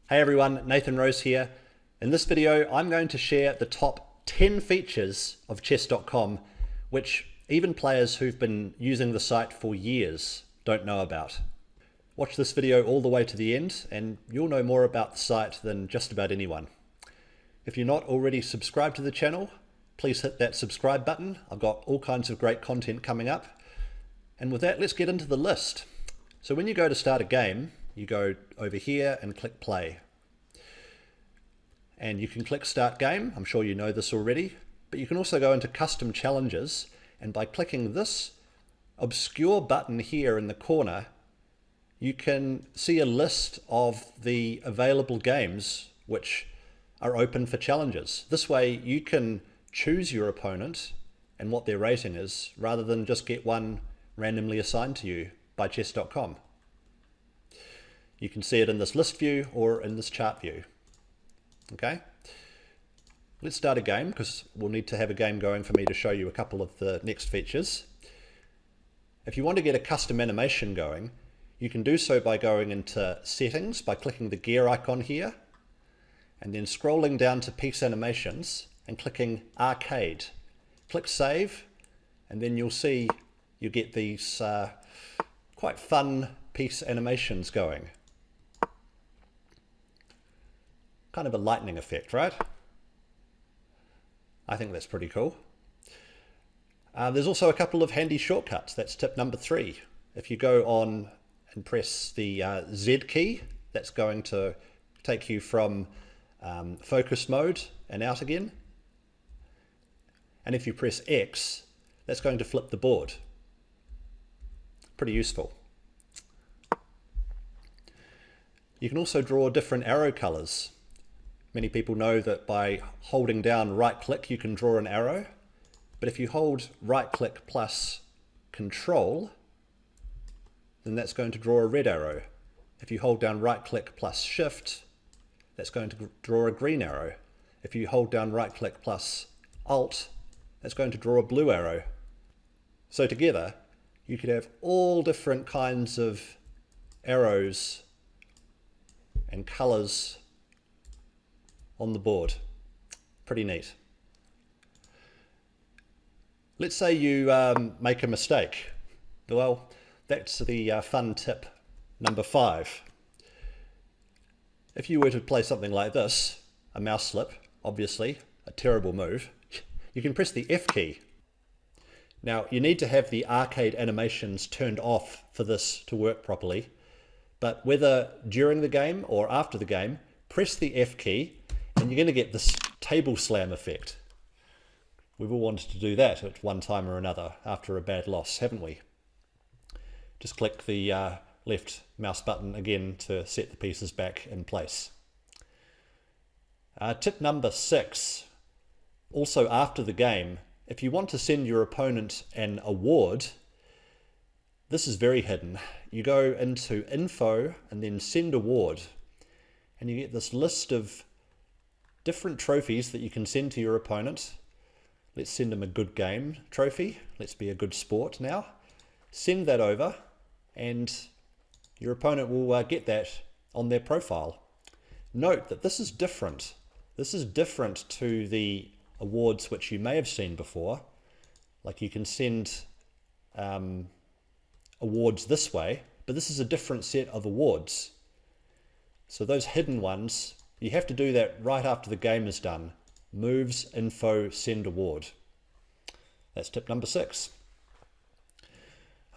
Hey everyone, Nathan Rose here. In this video, I'm going to share the top 10 features of chess.com, which even players who've been using the site for years don't know about. Watch this video all the way to the end and you'll know more about the site than just about anyone. If you're not already subscribed to the channel, please hit that subscribe button. I've got all kinds of great content coming up. And with that, let's get into the list. So when you go to start a game, you go over here and click play. And you can click start game. I'm sure you know this already, but you can also go into custom challenges, and by clicking this obscure button here in the corner, you can see a list of the available games which are open for challenges. This way you can choose your opponent and what their rating is, rather than just get one randomly assigned to you by chess.com. You can see it in this list view or in this chart view. Okay, let's start a game because we'll need to have a game going for me to show you a couple of the next features. If you want to get a custom animation going, you can do so by going into settings by clicking the gear icon here and then scrolling down to piece animations and clicking arcade. Click save and then you'll see you get these quite fun piece animations going. Kind of a lightning effect, right? I think that's pretty cool. There's also a couple of handy shortcuts. That's tip number 3. If you go on and press the Z key, that's going to take you from focus mode and out again. And if you press X, that's going to flip the board. Pretty useful. You can also draw different arrow colors. Many people know that by holding down right click you can draw an arrow, but if you hold right click plus control, then that's going to draw a red arrow. If you hold down right click plus shift, that's going to draw a green arrow. If you hold down right click plus alt, that's going to draw a blue arrow. So together you could have all different kinds of arrows and colors on the board. Pretty neat. Let's say you make a mistake. Well, that's the fun tip number 5. If you were to play something like this, a mouse slip, obviously a terrible move, you can press the F key. Now you need to have the arcade animations turned off for this to work properly, but whether during the game or after the game, press the F key and you're going to get this table slam effect. We've all wanted to do that at one time or another after a bad loss, haven't we? Just click the left mouse button again to set the pieces back in place. Tip number 6, also after the game, if you want to send your opponent an award, this is very hidden. You go into info and then send award, and you get this list of different trophies that you can send to your opponent. Let's send them a good game trophy. Let's be a good sport now. Send that over and your opponent will get that on their profile. Note that this is different. This is different to the awards which you may have seen before. Like you can send awards this way, but this is a different set of awards. So those hidden ones, you have to do that right after the game is done. Moves, info, send award. That's tip number 6.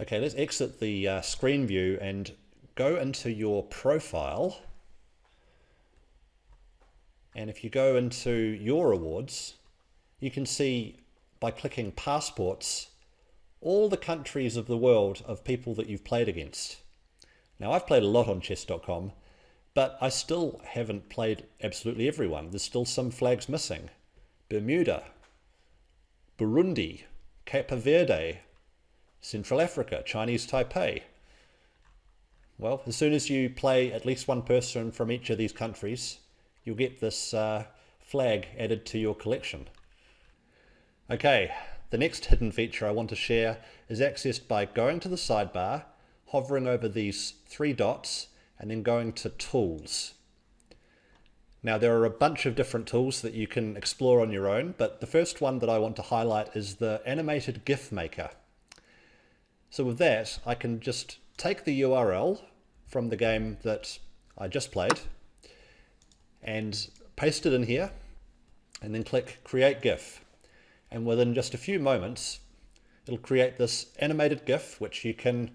Okay, let's exit the screen view and go into your profile. And if you go into your awards, you can see by clicking passports all the countries of the world of people that you've played against. Now I've played a lot on chess.com, but I still haven't played absolutely everyone. There's still some flags missing. Bermuda, Burundi, Cape Verde, Central Africa, Chinese Taipei. Well, as soon as you play at least one person from each of these countries, you'll get this flag added to your collection. Okay, the next hidden feature I want to share is accessed by going to the sidebar, hovering over these 3 dots, and then going to Tools. Now there are a bunch of different tools that you can explore on your own, but the first one that I want to highlight is the animated GIF maker. So with that, I can just take the URL from the game that I just played and paste it in here, and then click Create GIF. And within just a few moments, it'll create this animated GIF, which you can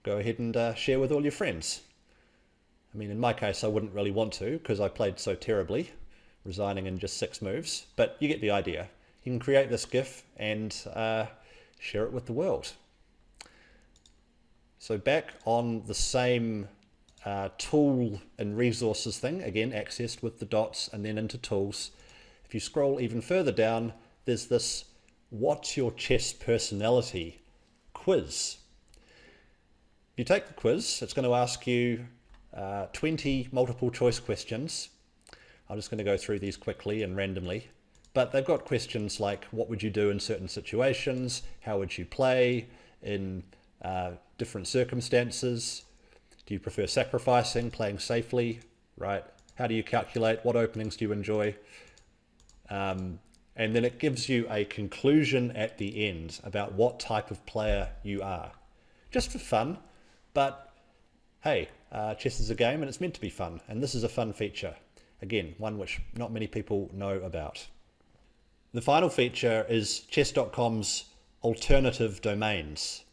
go ahead and share with all your friends. I mean, in my case, I wouldn't really want to because I played so terribly, resigning in just 6 moves, but you get the idea. You can create this GIF and share it with the world. So back on the same tool and resources thing, again, accessed with the dots and then into tools. If you scroll even further down, there's this What's Your Chess Personality quiz. If you take the quiz, it's going to ask you 20 multiple choice questions. I'm just going to go through these quickly and randomly, but they've got questions like what would you do in certain situations, how would you play in different circumstances, do you prefer sacrificing, playing safely, right? How do you calculate, what openings do you enjoy? And then it gives you a conclusion at the end about what type of player you are. Just for fun, but hey, chess is a game and it's meant to be fun, and this is a fun feature. Again, one which not many people know about. The final feature is chess.com's alternative domains.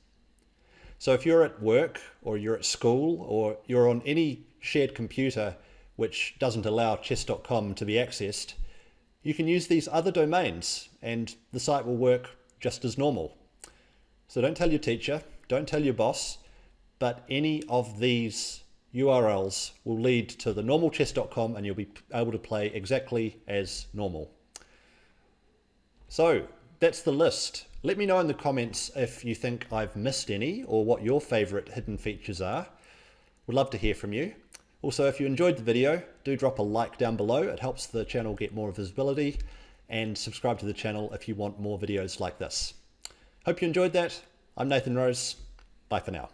So if you're at work or you're at school or you're on any shared computer which doesn't allow chess.com to be accessed, you can use these other domains and the site will work just as normal. So don't tell your teacher, don't tell your boss, but any of these URLs will lead to the normal chess.com and you'll be able to play exactly as normal. So that's the list. Let me know in the comments if you think I've missed any or what your favorite hidden features are. Would love to hear from you. Also, if you enjoyed the video, do drop a like down below. It helps the channel get more visibility, and subscribe to the channel if you want more videos like this. Hope you enjoyed that. I'm Nathan Rose. Bye for now.